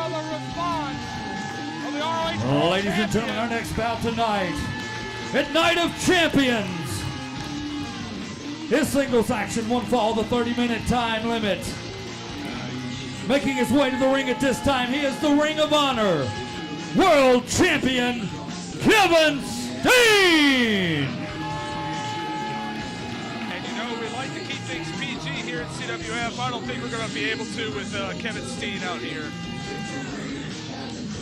for the response of the ROH. Ladies and gentlemen, our next bout tonight, at Night of Champions. His singles action, one fall, the 30-minute time limit. Making his way to the ring at this time, he is the Ring of Honor World Champion, Kevin Steen! And you know, we like to keep things PG here at CWF. I don't think we're going to be able to with Kevin Steen out here.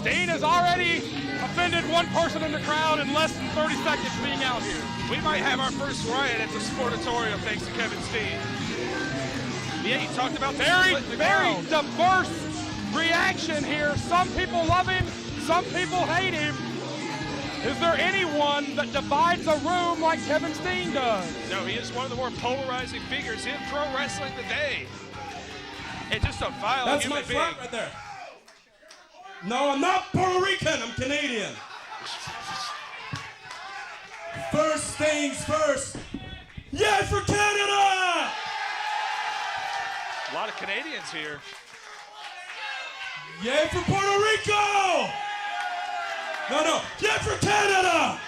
Steen has already offended one person in the crowd in less than 30 seconds being out here. We might have our first riot at the Sportatorium thanks to Kevin Steen. Yeah, he talked about Very diverse reaction here. Some people love him, some people hate him. Is there anyone that divides a room like Kevin Steen does? No, he is one of the more polarizing figures in pro wrestling today. And just a vile human being. That's my flag right there. No, I'm not Puerto Rican, I'm Canadian. First things first. Yeah, for Canada! A lot of Canadians here. Yay for Puerto Rico! No, yay for Canada!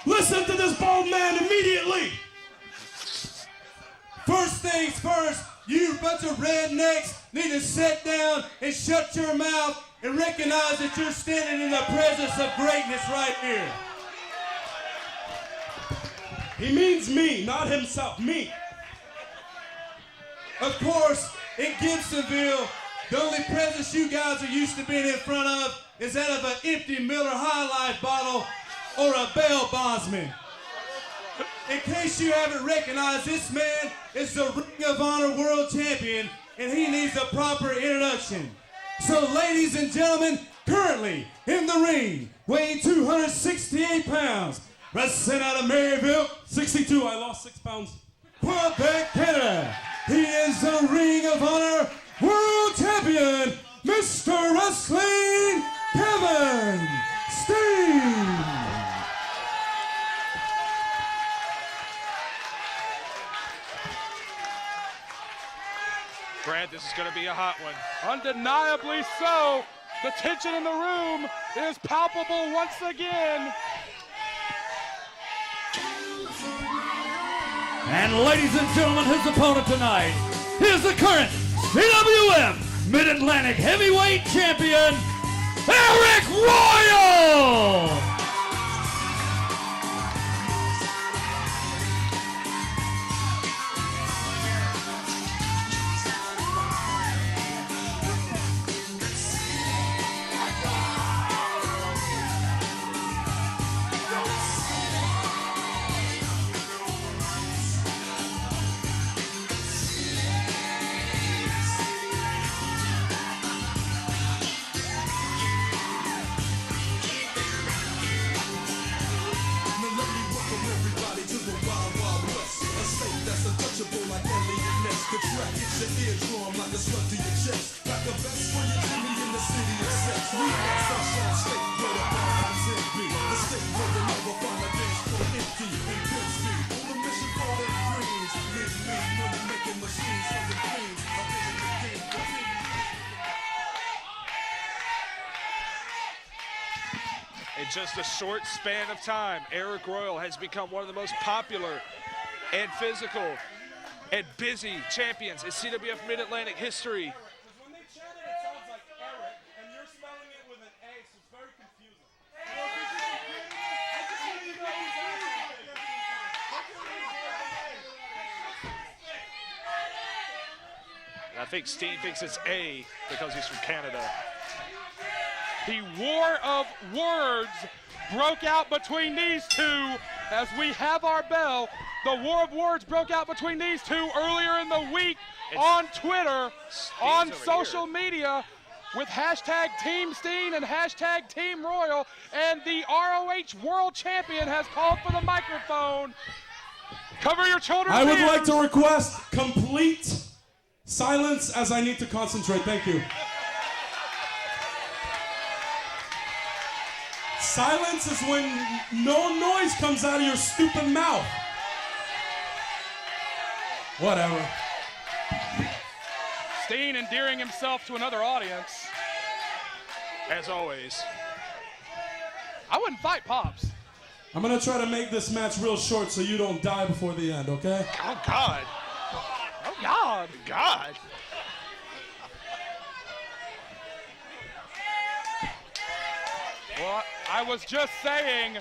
Listen to this bald man immediately. First things first, you bunch of rednecks need to sit down and shut your mouth and recognize that you're standing in the presence of greatness right here. He means me, not himself, me. Of course, in Gibsonville, the only presence you guys are used to being in front of is that of an empty Miller High Life bottle or a bail bondsman. In case you haven't recognized, this man is the Ring of Honor World Champion, and he needs a proper introduction. So, ladies and gentlemen, currently in the ring, weighing 268 pounds, wrestling out of Maryville, 62, I lost 6 pounds, Quebec, Canada. He is the Ring of Honor World Champion, Mr. Wrestling, Kevin Steen. Brad, this is going to be a hot one. Undeniably so. The tension in the room is palpable once again. And ladies and gentlemen, his opponent tonight is the current CWF Mid-Atlantic Heavyweight Champion, Arik Royal! In just a short span of time, Arik Royal has become one of the most popular and physical and busy champions in CWF Mid-Atlantic history. When they chant it, it sounds like Everett, and you're spelling it with an A, so it's very confusing. I think Steen thinks it's A because he's from Canada. The war of words broke out between these two as we have our bell. The war of words broke out between these two earlier in the week on Twitter, on social media, with hashtag Team Steen and hashtag Team Royal, and the ROH World Champion has called for the microphone. Cover your children's I would ears. like to request complete silence as I need to concentrate. Thank you. Silence is when no noise comes out of your stupid mouth. Whatever. Steen endearing himself to another audience. As always. I wouldn't fight Pops. I'm gonna try to make this match real short so you don't die before the end, okay? Oh, God. Oh, God. God. Well, I was just saying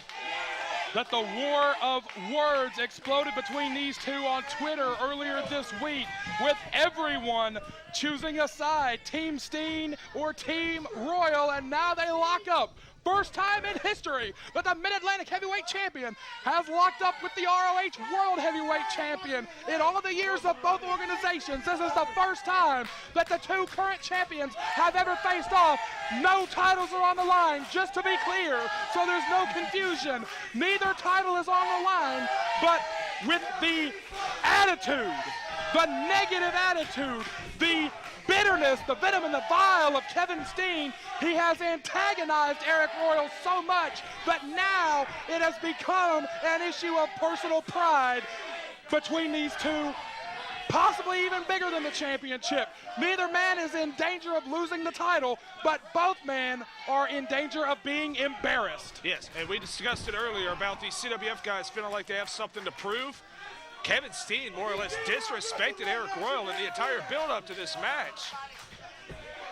that the war of words exploded between these two on Twitter earlier this week, with everyone choosing a side, Team Steen or Team Royal, and now they lock up. First time in history that the Mid-Atlantic Heavyweight Champion has locked up with the ROH World Heavyweight Champion. In all the years of both organizations, this is the first time that the two current champions have ever faced off. No titles are on the line, just to be clear, so there's no confusion. Neither title is on the line, but with the attitude, the negative attitude, the bitterness, the venom in the vial of Kevin Steen, he has antagonized Arik Royal so much that now it has become an issue of personal pride between these two, possibly even bigger than the championship. Neither man is in danger of losing the title, but both men are in danger of being embarrassed. Yes, and we discussed it earlier about these CWF guys feeling like they have something to prove. Kevin Steen more or less disrespected Arik Royal in the entire build-up to this match.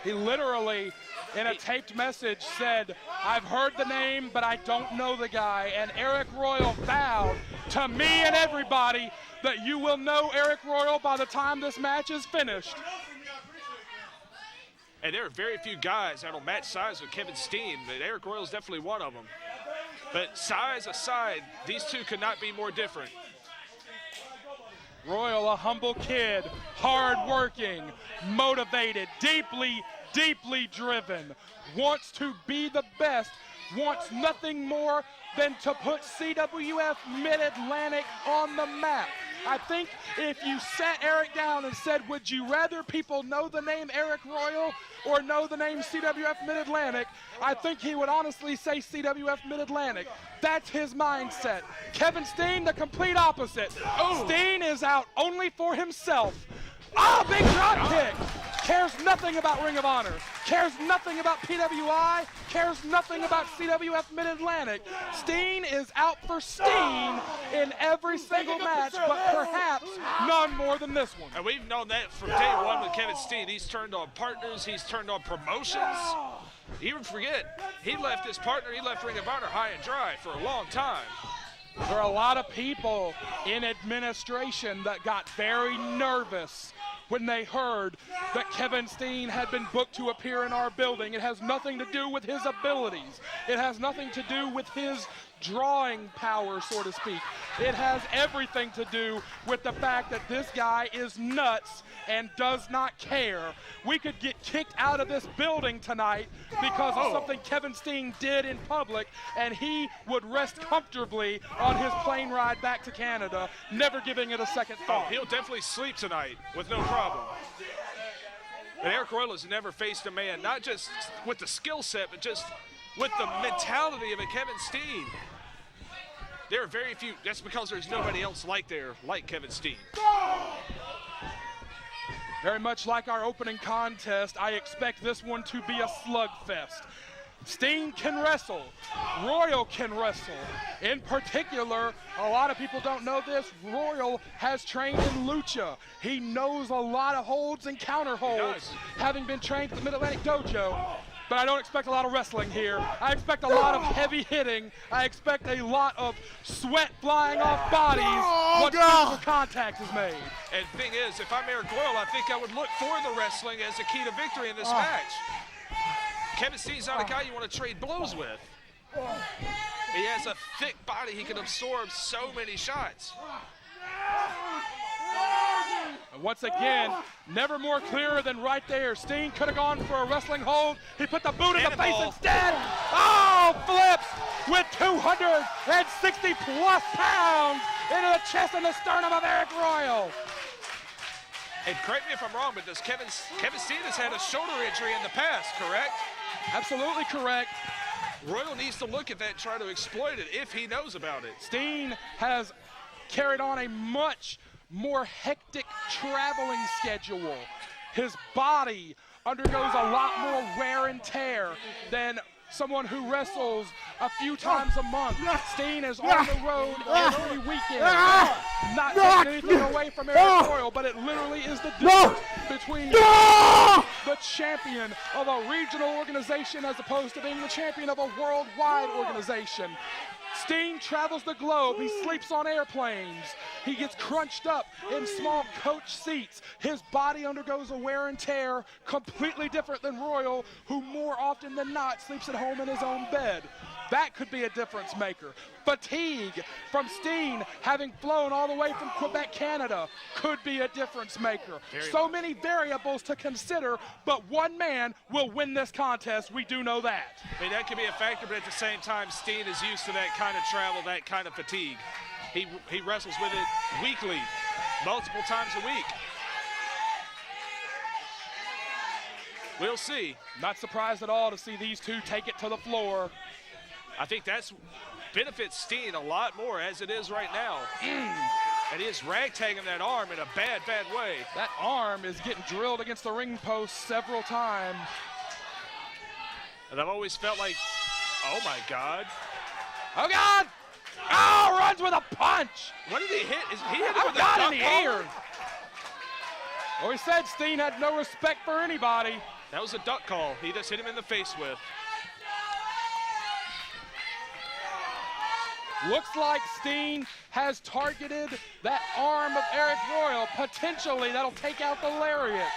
He literally, in a taped message, said, "I've heard the name, but I don't know the guy." And Arik Royal vowed to me and everybody that you will know Arik Royal by the time this match is finished. And there are very few guys that'll match size with Kevin Steen, but Arik Royal is definitely one of them. But size aside, these two could not be more different. Royal, a humble kid, hard-working, motivated, deeply, deeply driven, wants to be the best, wants nothing more than to put CWF Mid-Atlantic on the map. I think if you sat Arik down and said, would you rather people know the name Arik Royal or know the name CWF Mid-Atlantic, I think he would honestly say CWF Mid-Atlantic. That's his mindset. Kevin Steen, the complete opposite. Steen is out only for himself. Oh, big drop kick. Cares nothing about Ring of Honor, cares nothing about PWI, cares nothing about CWF Mid-Atlantic. Steen is out for Steen in every single match, but perhaps none more than this one. And we've known that from day one with Kevin Steen. He's turned on partners, he's turned on promotions. Even forget, he left his partner, he left Ring of Honor high and dry for a long time. There are a lot of people in administration that got very nervous when they heard that Kevin Steen had been booked to appear in our building. It has nothing to do with his abilities. It has nothing to do with his drawing power, so to speak. It has everything to do with the fact that this guy is nuts and does not care. We could get kicked out of this building tonight because of something Kevin Steen did in public, and he would rest comfortably on his plane ride back to Canada, never giving it a second thought. He'll definitely sleep tonight with no problem. And Arik Royal has never faced a man, not just with the skill set, but just with the mentality of a Kevin Steen. There are very few, that's because there's nobody else like Kevin Steen. Very much like our opening contest, I expect this one to be a slugfest. Steen can wrestle, Royal can wrestle. In particular, a lot of people don't know this, Royal has trained in lucha. He knows a lot of holds and counter holds, having been trained at the Mid-Atlantic Dojo. But I don't expect a lot of wrestling here. I expect a lot of heavy hitting. I expect a lot of sweat flying off bodies once physical contact is made. And the thing is, if I'm Arik Royal, I think I would look for the wrestling as a key to victory in this match. Kevin Steen's not a guy you want to trade blows with. He has a thick body. He can absorb so many shots. And once again, never more clearer than right there. Steen could have gone for a wrestling hold. He put the boot in the face instead. Oh, flips with 260 plus pounds into the chest and the sternum of Arik Royal. And correct me if I'm wrong, but does Kevin Steen has had a shoulder injury in the past, correct? Absolutely correct. Royal needs to look at that and try to exploit it if he knows about it. Steen has carried on a much more hectic traveling schedule. His body undergoes a lot more wear and tear than someone who wrestles a few times a month. Steen is on the road every weekend. Not taking anything away from Arik Royal, but it literally is the difference between the champion of a regional organization as opposed to being the champion of a worldwide organization. Steen travels the globe. He sleeps on airplanes. He gets crunched up in small coach seats. His body undergoes a wear and tear completely different than Royal, who more often than not sleeps at home in his own bed. That could be a difference maker. Fatigue from Steen, having flown all the way from Quebec, Canada, could be a difference maker. So many variables to consider, but one man will win this contest. We do know that. I mean, that could be a factor, but at the same time, Steen is used to that kind of travel, that kind of fatigue. He wrestles with it weekly, multiple times a week. We'll see. Not surprised at all to see these two take it to the floor. I think that's benefits Steen a lot more as it is right now. And he is ragtagging that arm in a bad, bad way. That arm is getting drilled against the ring post several times. And I've always felt like, oh my God. Oh God! Oh, runs with a punch! What did he hit? He hit him Oh with God, a in duck the call? ear. Well, he said Steen had no respect for anybody. That was a duck call. He just hit him in the face with. Looks like Steen has targeted that arm of Arik Royal. Potentially, that'll take out the lariat.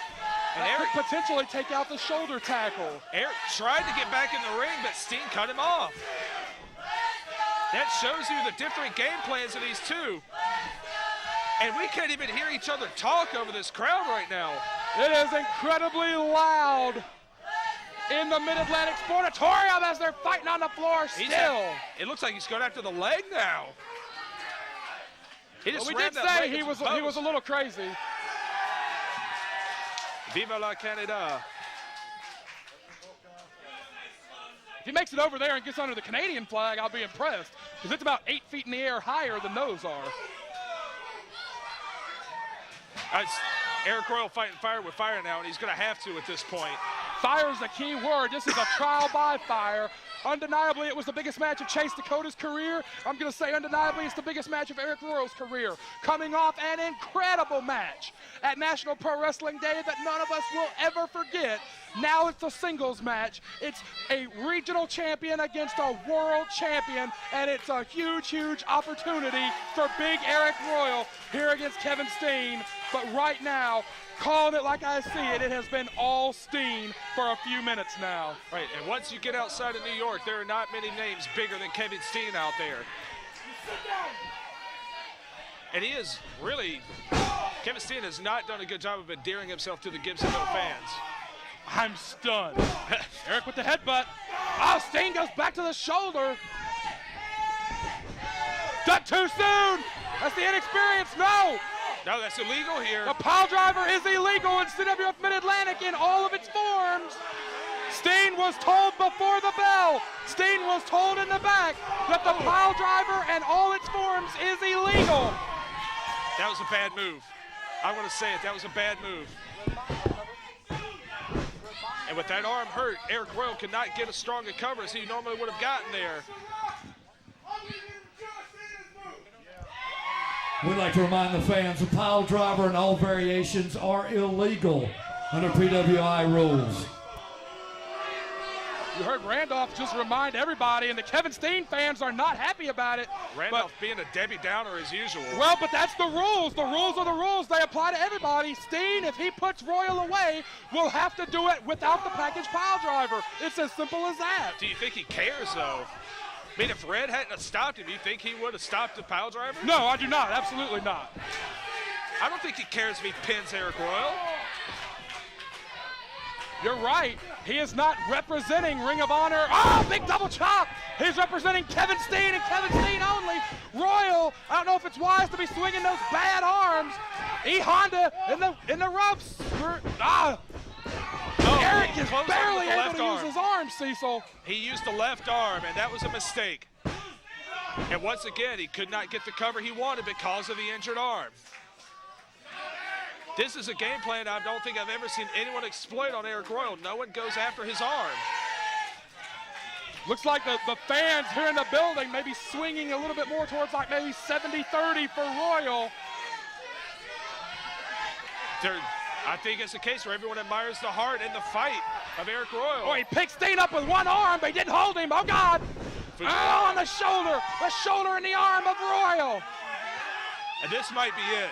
And Aric could potentially take out the shoulder tackle. Aric tried to get back in the ring, but Steen cut him off. That shows you the different game plans of these two. And we can't even hear each other talk over this crowd right now. It is incredibly loud in the Mid-Atlantic Sportatorium as they're fighting on the floor still. It looks like he's going after the leg now. He just Well, we rammed did that say leg he into was the post. a little crazy. Viva la Canada. If he makes it over there and gets under the Canadian flag, I'll be impressed, because it's about 8 feet in the air higher than those are. Arik Royal fighting fire with fire now, and he's going to have to at this point. Fire is the key word. This is a trial by fire. Undeniably, it was the biggest match of Chase Dakota's career. I'm going to say undeniably it's the biggest match of Arik Royal's career. Coming off an incredible match at National Pro Wrestling Day that none of us will ever forget. Now it's a singles match. It's a regional champion against a world champion, and it's a huge, huge opportunity for big Arik Royal here against Kevin Steen. But right now, calling it like I see it, it has been all Steen for a few minutes now. Right, and once you get outside of New York, there are not many names bigger than Kevin Steen out there. And he is really, Kevin Steen has not done a good job of endearing himself to the Gibsonville fans. I'm stunned. Aric with the headbutt. Oh, Steen goes back to the shoulder. Not too soon. That's the inexperience. No. No, that's illegal here. The pile driver is illegal in CWF Mid-Atlantic in all of its forms. Steen was told before the bell. Steen was told in the back that the pile driver and all its forms is illegal. That was a bad move. I want to say it, that was a bad move. And with that arm hurt, Arik Royal could not get as strong a cover as he normally would have gotten there. We'd like to remind the fans the pile driver and all variations are illegal under PWI rules. You heard Randolph just remind everybody, and the Kevin Steen fans are not happy about it. Randolph being a Debbie Downer as usual. Well, but that's the rules. The rules are the rules. They apply to everybody. Steen, if he puts Royal away, will have to do it without the package pile driver. It's as simple as that. Do you think he cares, though? I mean, if Red hadn't have stopped him, you think he would have stopped the pile driver? No, I do not. Absolutely not. I don't think he cares if he pins Arik Royal. You're right. He is not representing Ring of Honor. Oh, big double chop. He's representing Kevin Steen and Kevin Steen only. Royal, I don't know if it's wise to be swinging those bad arms. E-Honda in the ropes. Aric is barely able to use his arm, Cecil. He used the left arm, and that was a mistake. And once again, he could not get the cover he wanted because of the injured arm. This is a game plan I don't think I've ever seen anyone exploit on Arik Royal. No one goes after his arm. Looks like the fans here in the building may be swinging a little bit more towards like maybe 70-30 for Royal. I think it's a case where everyone admires the heart and the fight of Arik Royal. Oh, he picked Steen up with one arm, but he didn't hold him. Oh, God. Oh, on the shoulder and the arm of Royal. And this might be it.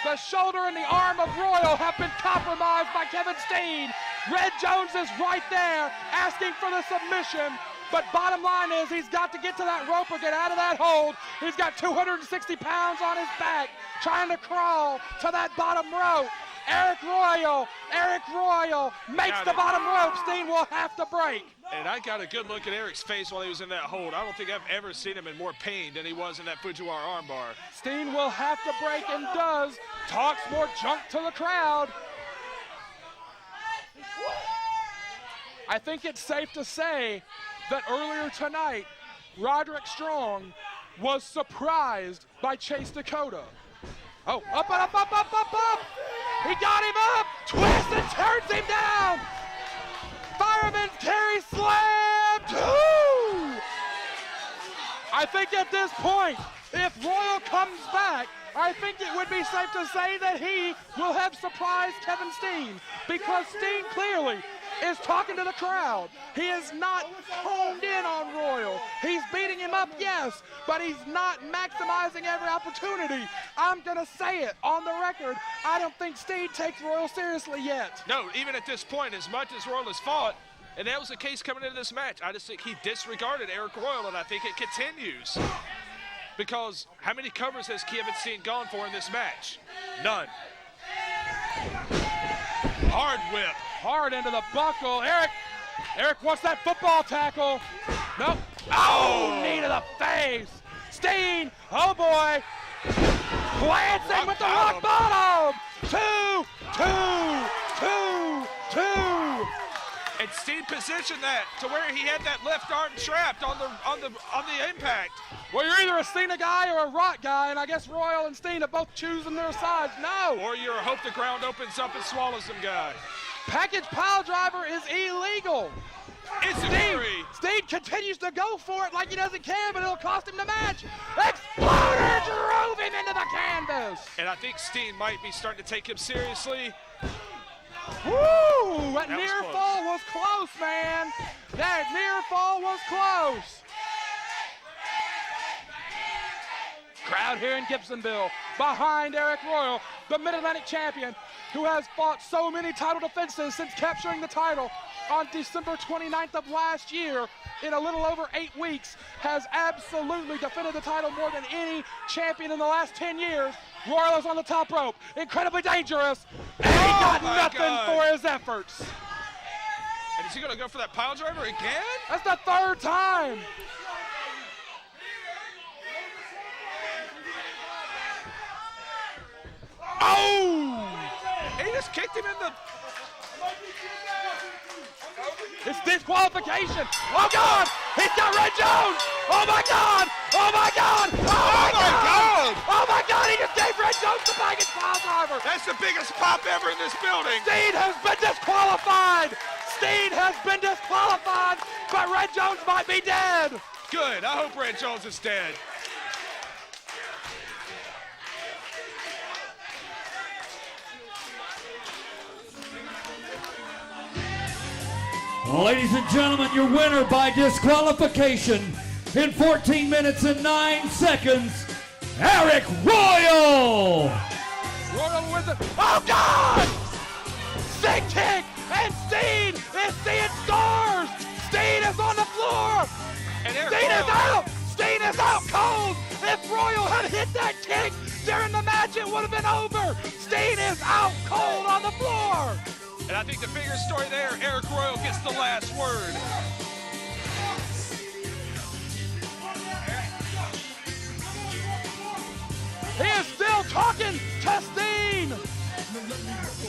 The shoulder and the arm of Royal have been compromised by Kevin Steen. Red Jones is right there asking for the submission, but bottom line is he's got to get to that rope or get out of that hold. He's got 260 pounds on his back trying to crawl to that bottom rope. Arik Royal makes the bottom rope. Steen will have to break. And I got a good look at Eric's face while he was in that hold. I don't think I've ever seen him in more pain than he was in that Fujiwara armbar. Steen will have to break and does. Talks more junk to the crowd. I think it's safe to say that earlier tonight, Roderick Strong was surprised by Chase Dakota. Oh, up. He got him up, twists and turns him down. Fireman's carry slam, 2. I think at this point, if Royal comes back, I think it would be safe to say that he will have surprised Kevin Steen, because Steen clearly is talking to the crowd. He is not honed in on Royal. He's beating him up, yes, but he's not maximizing every opportunity. I'm gonna say it on the record. I don't think Steen takes Royal seriously yet. No, even at this point, as much as Royal has fought, and that was the case coming into this match, I just think he disregarded Arik Royal, and I think it continues. Because how many covers has Kevin Steen gone for in this match? None. Hard whip. Hard into the buckle. Arik wants that football tackle. Nope. Oh, knee to the face. Steen, oh boy. Glancing with the rock bottom. 2. And Steen positioned that to where he had that left arm trapped on the impact. Well, you're either a Cena guy or a Rock guy, and I guess Royal and Steen are both choosing their sides. No. Or you're a hope the ground opens up and swallows them guy. Package pile driver is illegal. It's Steen continues to go for it like he doesn't care, but it'll cost him the match. Exploder drove him into the canvas. And I think Steen might be starting to take him seriously. Woo! That near fall was close, man. That near fall was close. Crowd here in Gibsonville behind Arik Royal, the Mid-Atlantic champion, who has fought so many title defenses since capturing the title on December 29th of last year. In a little over 8 weeks, has absolutely defended the title more than any champion in the last 10 years. Royal is on the top rope, incredibly dangerous, and he got nothing for his efforts. And is he gonna go for that pile driver again? That's the 3rd time. Oh! He just kicked him in the... It's disqualification. Oh, God! He's got Red Jones! Oh, my God! Oh, my God! Oh, my God! Oh, my God! He just gave Red Jones the baggage pile driver! That's the biggest pop ever in this building! Steen has been disqualified! Steen has been disqualified, but Red Jones might be dead! Good. I hope Red Jones is dead. Ladies and gentlemen, your winner by disqualification in 14 minutes and 9 seconds, Arik Royal! Royal with it. Oh, God! Stick kick, and Steen is seeing stars! Steen is on the floor! And Steen is out! Steen is out cold! If Royal had hit that kick during the match, it would have been over! Steen is out cold on the floor! And I think the bigger story there, Arik Royal gets the last word. He is still talking to Steen.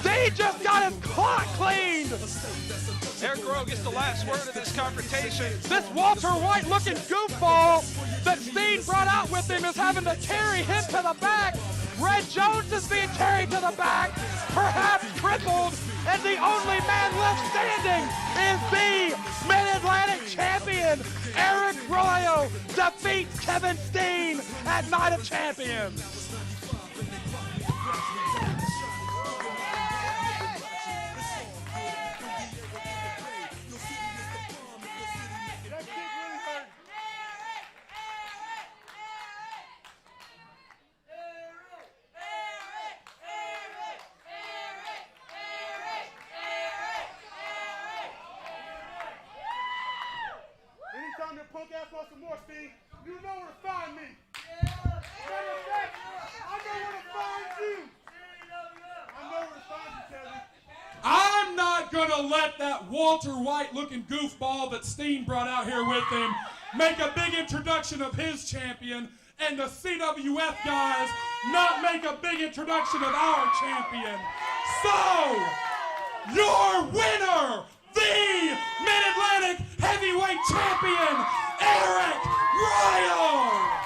Steen just got his clock cleaned. Arik Royal gets the last word of this confrontation. This Walter White looking goofball that Steen brought out with him is having to carry him to the back. Red Jones is being carried to the back, perhaps crippled, and the only man left standing is the Mid-Atlantic champion. Arik Royal defeats Kevin Steen at Night of Champions. Anytime your punk ass wants some more, Steen, you know where to find me. Matter of fact, I know where to find you. I know where to find you, Kevin. I'm not gonna let that Walter White looking goofball that Steen brought out here with him make a big introduction of his champion, and the CWF guys not make a big introduction of our champion. So, your winner, the Mid-Atlantic Heavyweight Champion, Arik Royal!